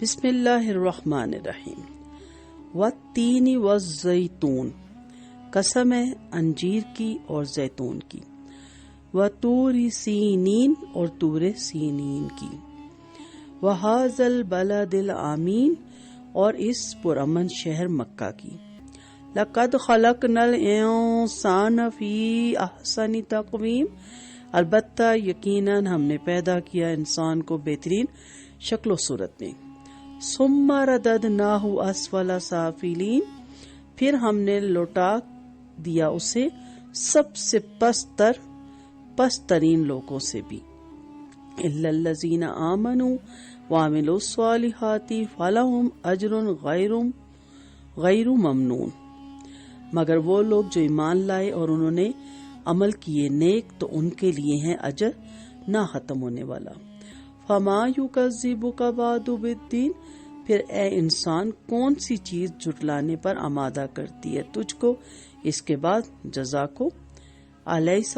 بسم اللہ الرحمن الرحیم۔ والتین والزیتون، قسم ہے انجیر کی اور زیتون کی۔ وطور سینین، اور طور سینین کی۔ وہذا البلد الامین، اور اس پرامن شہر مکہ کی۔ لقد خلقنا الانسان فی احسن تقویم، البتہ یقیناً ہم نے پیدا کیا انسان کو بہترین شکل و صورت میں۔ ثم رددناہ اسفل سافلین، پھر ہم نے لوٹا دیا اسے سب سے پست ترین لوگوں سے بھی۔ الا الذین آمنوا وعملوا الصالحات فلہم اجر غیر ممنون، مگر وہ لوگ جو ایمان لائے اور انہوں نے عمل کیے نیک تو ان کے لیے ہیں اجر نہ ختم ہونے والا۔ فما یکذبک بعد بالدین، پھر اے انسان کون سی چیز جھٹلانے پر آمادہ کرتی ہے تجھ کو اس کے بعد جزا کو۔ الیس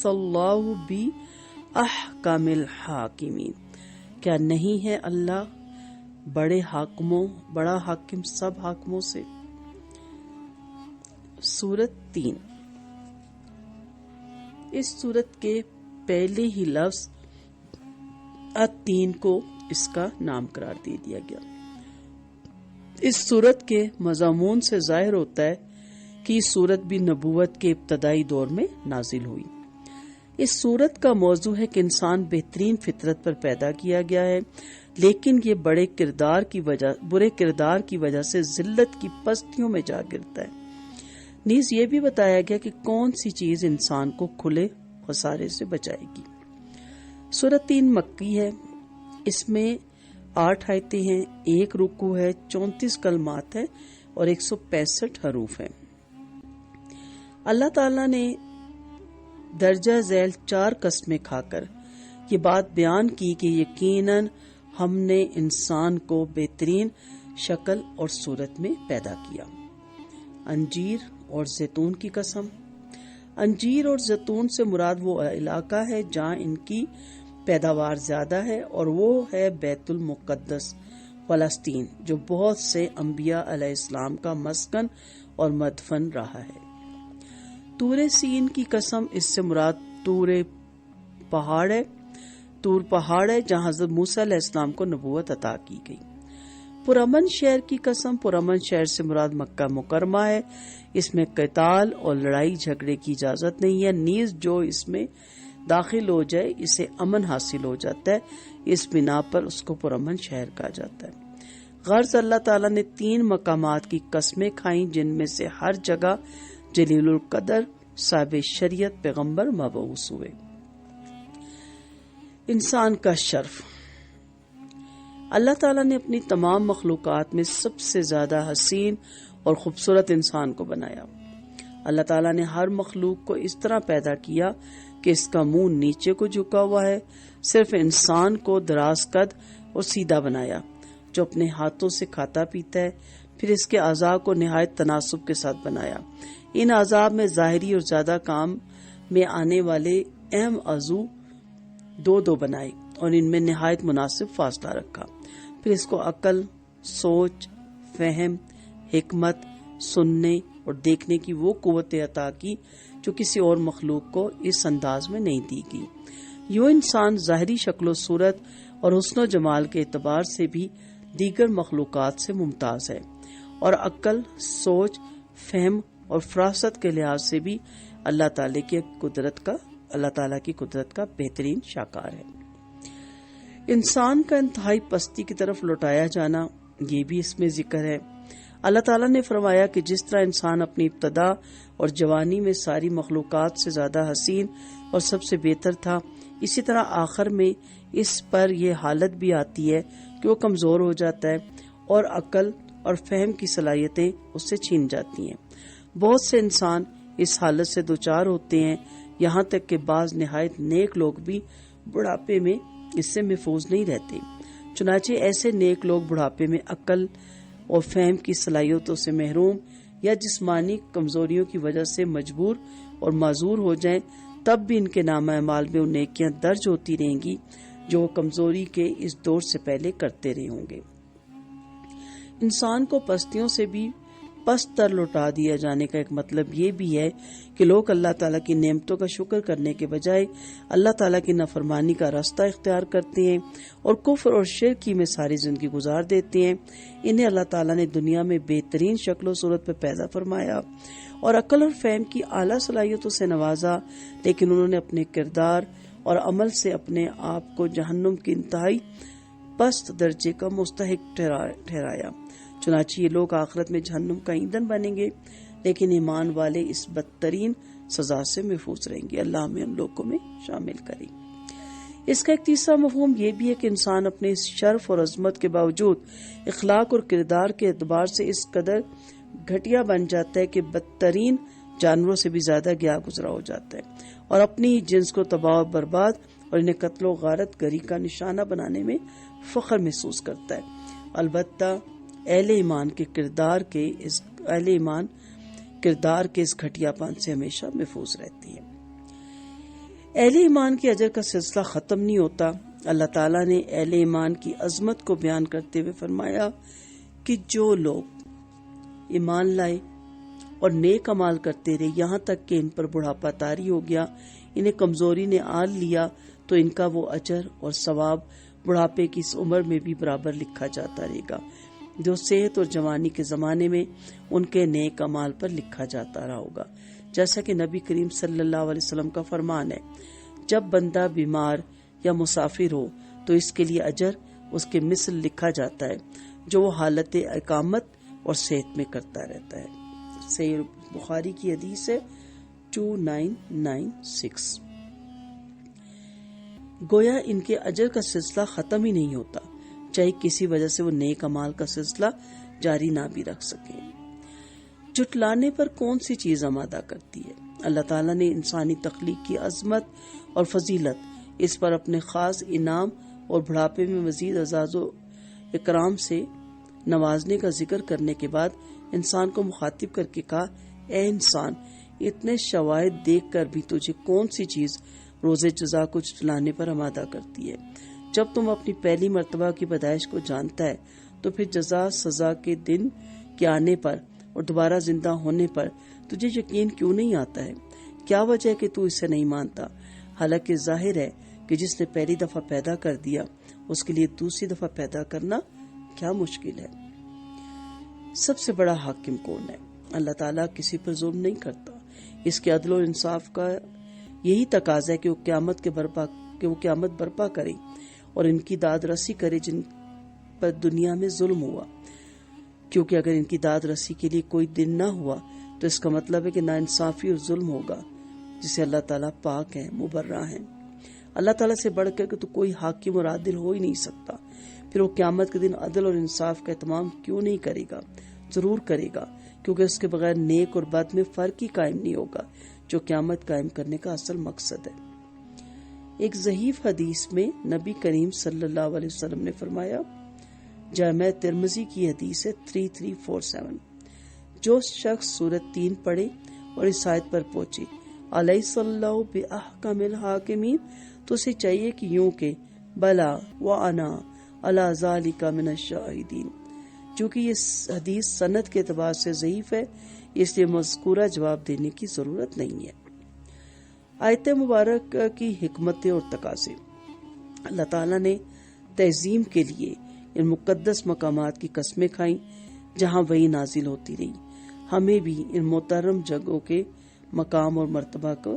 اللہ باحکم الحاکمین، کیا نہیں ہے اللہ بڑا حاکم سب حاکموں سے۔ سورت 3، اس سورت کے پہلے ہی لفظ التین کو اس کا نام قرار دے دیا گیا۔ اس سورت کے مضامون سے ظاہر ہوتا ہے کہ یہ سورت بھی نبوت کے ابتدائی دور میں نازل ہوئی۔ اس سورت کا موضوع ہے کہ انسان بہترین فطرت پر پیدا کیا گیا ہے، لیکن یہ برے کردار کی وجہ سے ذلت کی پستیوں میں جا گرتا ہے۔ نیز یہ بھی بتایا گیا کہ کون سی چیز انسان کو کھلے خسارے سے بچائے گی۔ سورت 3 مکی ہے، اس میں 8 آیتیں ہیں، 1 رکوع ہے، 34 کلمات ہیں اور 165 حروف ہیں۔ اللہ تعالیٰ نے درجہ ذیل 4 قسمیں کھا کر یہ بات بیان کی کہ یقیناً ہم نے انسان کو بہترین شکل اور صورت میں پیدا کیا۔ انجیر اور زیتون کی قسم۔ انجیر اور زیتون سے مراد وہ علاقہ ہے جہاں ان کی پیداوار زیادہ ہے، اور وہ ہے بیت المقدس فلسطین، جو بہت سے انبیاء علیہ السلام کا مسکن اور مدفن رہا ہے۔ طور سین کی قسم، اس سے مراد طور پہاڑ ہے جہاں حضرت موسیٰ علیہ السلام کو نبوت عطا کی گئی۔ پرامن شہر کی قسم، پرامن شہر سے مراد مکہ مکرمہ ہے، اس میں قتال اور لڑائی جھگڑے کی اجازت نہیں ہے، نیز جو اس میں داخل ہو جائے اسے امن حاصل ہو جاتا ہے، اس بنا پر اس کو پرامن شہر کہا جاتا ہے۔ غرض اللہ تعالیٰ نے 3 مقامات کی قسمیں کھائیں جن میں سے ہر جگہ جلیل القدر صاحب شریعت پیغمبر مبعوث ہوئے۔ انسان کا شرف۔ اللہ تعالیٰ نے اپنی تمام مخلوقات میں سب سے زیادہ حسین اور خوبصورت انسان کو بنایا۔ اللہ تعالیٰ نے ہر مخلوق کو اس طرح پیدا کیا کہ اس کا منہ نیچے کو جھکا ہوا ہے، صرف انسان کو دراز قد اور سیدھا بنایا جو اپنے ہاتھوں سے کھاتا پیتا ہے، پھر اس کے اعضاء کو نہایت تناسب کے ساتھ بنایا۔ ان اعضاء میں ظاہری اور زیادہ کام میں آنے والے اہم عضو 2 بنائے اور ان میں نہایت مناسب فاصلہ رکھا، پھر اس کو عقل، سوچ، فہم، حکمت، سننے اور دیکھنے کی وہ قوت عطا کی جو کسی اور مخلوق کو اس انداز میں نہیں دی گئی۔ یوں انسان ظاہری شکل و صورت اور حسن و جمال کے اعتبار سے بھی دیگر مخلوقات سے ممتاز ہے، اور عقل، سوچ، فہم اور فراست کے لحاظ سے بھی اللہ تعالیٰ کی قدرت کا بہترین شاکار ہے۔ انسان کا انتہائی پستی کی طرف لوٹایا جانا، یہ بھی اس میں ذکر ہے۔ اللہ تعالیٰ نے فرمایا کہ جس طرح انسان اپنی ابتدا اور جوانی میں ساری مخلوقات سے زیادہ حسین اور سب سے بہتر تھا، اسی طرح آخر میں اس پر یہ حالت بھی آتی ہے کہ وہ کمزور ہو جاتا ہے اور عقل اور فہم کی صلاحیتیں اس سے چھین جاتی ہیں۔ بہت سے انسان اس حالت سے دوچار ہوتے ہیں، یہاں تک کہ بعض نہایت نیک لوگ بھی بڑھاپے میں اس سے محفوظ نہیں رہتے۔ چنانچہ ایسے نیک لوگ بڑھاپے میں عقل اور فہم کی صلاحیتوں سے محروم یا جسمانی کمزوریوں کی وجہ سے مجبور اور معذور ہو جائیں، تب بھی ان کے نامہ اعمال میں وہ نیکیاں درج ہوتی رہیں گی جو وہ کمزوری کے اس دور سے پہلے کرتے رہے ہوں گے۔ انسان کو پستیوں سے بھی پست تر لوٹا دیا جانے کا ایک مطلب یہ بھی ہے کہ لوگ اللہ تعالیٰ کی نعمتوں کا شکر کرنے کے بجائے اللہ تعالیٰ کی نافرمانی کا راستہ اختیار کرتے ہیں اور کفر اور شرکی میں ساری زندگی گزار دیتے ہیں۔ انہیں اللہ تعالیٰ نے دنیا میں بہترین شکل و صورت پہ پیدا فرمایا اور عقل اور فہم کی اعلیٰ صلاحیتوں سے نوازا، لیکن انہوں نے اپنے کردار اور عمل سے اپنے آپ کو جہنم کی انتہائی پست درجے کا مستحق ٹھہرایا۔ چنانچہ یہ لوگ آخرت میں جہنم کا ایندھن بنیں گے، لیکن ایمان والے اس بدترین سزا سے محفوظ رہیں گے۔ اللہ ہمیں ان لوگوں میں شامل کرے۔ اس کا ایک تیسرا مفہوم یہ بھی ہے کہ انسان اپنے اس شرف اور عظمت کے باوجود اخلاق اور کردار کے اعتبار سے اس قدر گھٹیا بن جاتا ہے کہ بدترین جانوروں سے بھی زیادہ گیا گزرا ہو جاتا ہے اور اپنی جنس کو تباہ و برباد اور انہیں قتل و غارت گری کا نشانہ بنانے میں فخر محسوس کرتا ہے۔ البتہ اہل ایمان کردار کے اس گھٹیا پن سے ہمیشہ محفوظ رہتی ہے۔ اہل ایمان کے اجر کا سلسلہ ختم نہیں ہوتا۔ اللہ تعالیٰ نے اہل ایمان کی عظمت کو بیان کرتے ہوئے فرمایا کہ جو لوگ ایمان لائے اور نیک عمال کرتے رہے یہاں تک کہ ان پر بڑھاپا طاری ہو گیا، انہیں کمزوری نے آل لیا، تو ان کا وہ اجر اور ثواب بڑھاپے کی اس عمر میں بھی برابر لکھا جاتا رہے گا جو صحت اور جوانی کے زمانے میں ان کے نیک اعمال پر لکھا جاتا رہا ہوگا۔ جیسا کہ نبی کریم صلی اللہ علیہ وسلم کا فرمان ہے، جب بندہ بیمار یا مسافر ہو تو اس کے لیے اجر اس کے مثل لکھا جاتا ہے جو وہ حالت اقامت اور صحت میں کرتا رہتا ہے۔ صحیح بخاری کی حدیث ہے 2996۔ گویا ان کے اجر کا سلسلہ ختم ہی نہیں ہوتا، چاہے کسی وجہ سے وہ نیک اعمال کا سلسلہ جاری نہ بھی رکھ سکیں۔ جھٹلانے پر کون سی چیز آمادہ کرتی ہے؟ اللہ تعالیٰ نے انسانی تخلیق کی عظمت اور فضیلت، اس پر اپنے خاص انعام اور بڑھاپے میں مزید اعزاز و اکرام سے نوازنے کا ذکر کرنے کے بعد انسان کو مخاطب کر کے کہا، اے انسان، اتنے شواہد دیکھ کر بھی تجھے کون سی چیز روز جزا کو جھٹلانے پر آمادہ کرتی ہے؟ جب تم اپنی پہلی مرتبہ کی پیدائش کو جانتا ہے تو پھر جزا سزا کے دن کے آنے پر اور دوبارہ زندہ ہونے پر تجھے یقین کیوں نہیں آتا ہے؟ کیا وجہ ہے کہ تو اسے نہیں مانتا؟ حالانکہ ظاہر ہے کہ جس نے پہلی دفعہ پیدا کر دیا اس کے لیے دوسری دفعہ پیدا کرنا کیا مشکل ہے۔ سب سے بڑا حاکم کون ہے؟ اللہ تعالیٰ کسی پر ظلم نہیں کرتا۔ اس کے عدل و انصاف کا یہی تقاضا ہے کہ وہ قیامت برپا کرے اور ان کی داد رسی کرے جن پر دنیا میں ظلم ہوا، کیونکہ اگر ان کی داد رسی کے لیے کوئی دن نہ ہوا تو اس کا مطلب ہے کہ ناانصافی اور ظلم ہوگا، جسے اللہ تعالیٰ پاک ہے، مبرہ ہے۔ اللہ تعالیٰ سے بڑھ کر کے تو کوئی حاکم اور عادل ہو ہی نہیں سکتا۔ پھر وہ قیامت کے دن عدل اور انصاف کا اہتمام کیوں نہیں کرے گا؟ ضرور کرے گا، کیونکہ اس کے بغیر نیک اور بد میں فرق ہی قائم نہیں ہوگا، جو قیامت قائم کرنے کا اصل مقصد ہے۔ ایک ضعیف حدیث میں نبی کریم صلی اللہ علیہ وسلم نے فرمایا، جامع ترمذی کی حدیث ہے 3347، جو شخص سورۃ 3 پڑھے اور اس آیت پر پہنچے، الیس اللہ بأحکم الحاکمین، تو اسے چاہیے کہ یوں کہ بلا وانا علی ذالک من الشاہدین۔ چونکہ یہ حدیث سند کے اعتبار سے ضعیف ہے، اس لیے مذکورہ جواب دینے کی ضرورت نہیں ہے۔ آیت مبارک کی حکمتیں اور تقاضے۔ اللہ تعالیٰ نے تعظیم کے لیے ان مقدس مقامات کی قسمیں کھائیں جہاں وحی نازل ہوتی رہی۔ ہمیں بھی ان محترم جگہوں کے مقام اور مرتبہ کو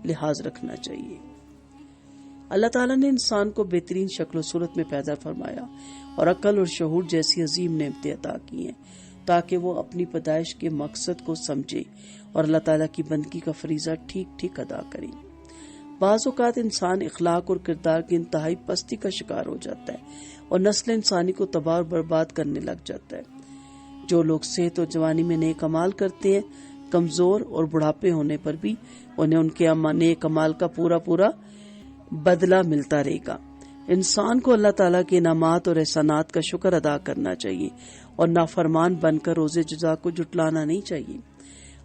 لحاظ رکھنا چاہیے۔ اللہ تعالیٰ نے انسان کو بہترین شکل و صورت میں پیدا فرمایا اور عقل اور شعور جیسی عظیم نعمتیں عطا کی ہیں تاکہ وہ اپنی پیدائش کے مقصد کو سمجھے اور اللہ تعالیٰ کی بندگی کا فریضہ ٹھیک ٹھیک ادا کرے۔ بعض اوقات انسان اخلاق اور کردار کی انتہائی پستی کا شکار ہو جاتا ہے اور نسل انسانی کو تباہ اور برباد کرنے لگ جاتا ہے۔ جو لوگ صحت اور جوانی میں نیک اعمال کرتے ہیں، کمزور اور بڑھاپے ہونے پر بھی انہیں ان کے نیک اعمال کا پورا بدلہ ملتا رہے گا۔ انسان کو اللہ تعالیٰ کے انعامات اور احسانات کا شکر ادا کرنا چاہیے اور نافرمان بن کر روز جزا کو جھٹلانا نہیں چاہیے۔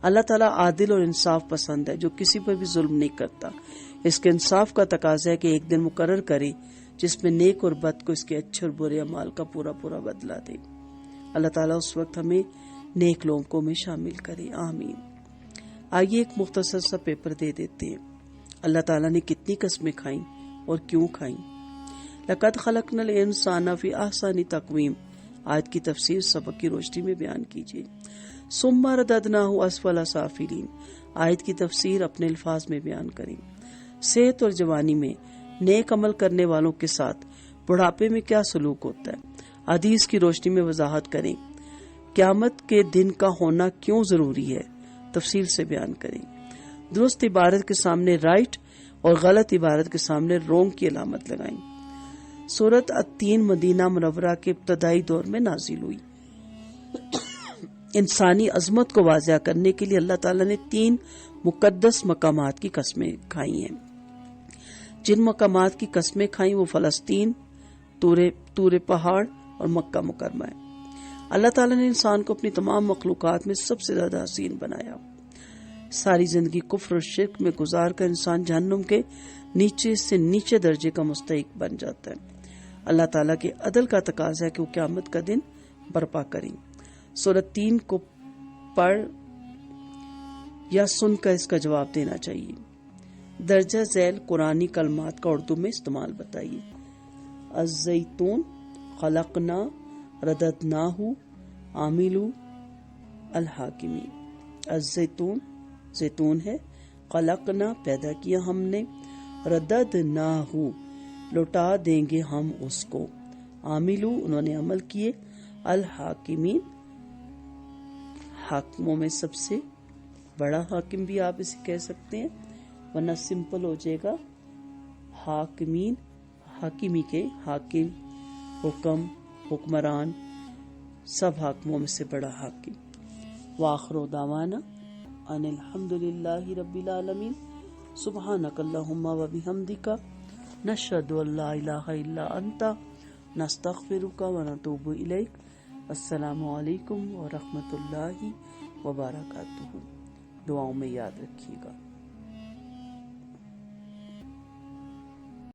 اللہ تعالیٰ عادل اور انصاف پسند ہے جو کسی پر بھی ظلم نہیں کرتا۔ اس کے انصاف کا تقاضا ہے کہ ایک دن مقرر کرے جس میں نیک اور بد کو اس کے اچھے اور برے اعمال کا پورا پورا بدلہ دے۔ اللہ تعالیٰ اس وقت ہمیں نیک لوگوں میں شامل کرے، آمین۔ آئیے ایک مختصر سا پیپر دے دیتے ہیں۔ اللہ تعالیٰ نے کتنی قسمیں کھائیں اور کیوں کھائیں؟ لقد خلقنا الانسان فی احسن تقویم آیت کی تفسیر سبق کی روشنی میں بیان کیجیے۔ ثم رددناہ اسفل سافلین آیت کی تفسیر اپنے الفاظ میں بیان کریں۔ صحت اور جوانی میں نیک عمل کرنے والوں کے ساتھ بڑھاپے میں کیا سلوک ہوتا ہے؟ حدیث کی روشنی میں وضاحت کریں۔ قیامت کے دن کا ہونا کیوں ضروری ہے؟ تفصیل سے بیان کریں۔ درست عبارت کے سامنے رائٹ اور غلط عبارت کے سامنے رونگ کی علامت لگائیں۔ سورۃ التین مدینہ منورہ کے ابتدائی دور میں نازل ہوئی۔ انسانی عظمت کو واضح کرنے کے لیے اللہ تعالیٰ نے 3 مقدس مقامات کی قسمیں کھائی ہیں۔ جن مقامات کی قسمیں کھائیں وہ فلسطین، طور پہاڑ اور مکہ مکرمہ ہے۔ اللہ تعالیٰ نے انسان کو اپنی تمام مخلوقات میں سب سے زیادہ حسین بنایا۔ ساری زندگی کفر اور شرک میں گزار کر انسان جہنم کے نیچے سے نیچے درجے کا مستحق بن جاتا ہے۔ اللہ تعالیٰ کے عدل کا تقاضا ہے کہ وہ قیامت کا دن برپا کریں۔ سورۃ 3 کو پڑھ یا سن کر اس کا جواب دینا چاہیے۔ درجہ ذیل قرآنی کلمات کا اردو میں استعمال بتائیے۔ الزیتون، خلقنا، رددناہ، عاملو، الحاکمی۔ الزیتون زیتون ہے، خلقنا پیدا کیا ہم نے، رددناہ لوٹا دیں گے ہم اس کو، عاملو انہوں نے عمل کیے، الحاکمین حاکموں میں سب سے بڑا حاکم بھی آپ اسے کہہ سکتے ہیں، ورنہ سمپل ہو جائے گا حاکمین، حاکمی کے حاکم، حکم، حکمران، سب حاکموں میں سے بڑا حاکم۔ وآخر دعوانا ان الحمدللہ رب العالمین، سبحانک اللہم وبحمدک، نشہد ان لا الہ الا انت، نستغفرک ونتوب الیک۔ السلام علیکم ورحمۃ اللہ وبرکاتہ۔ دعاؤں میں یاد رکھیے گا۔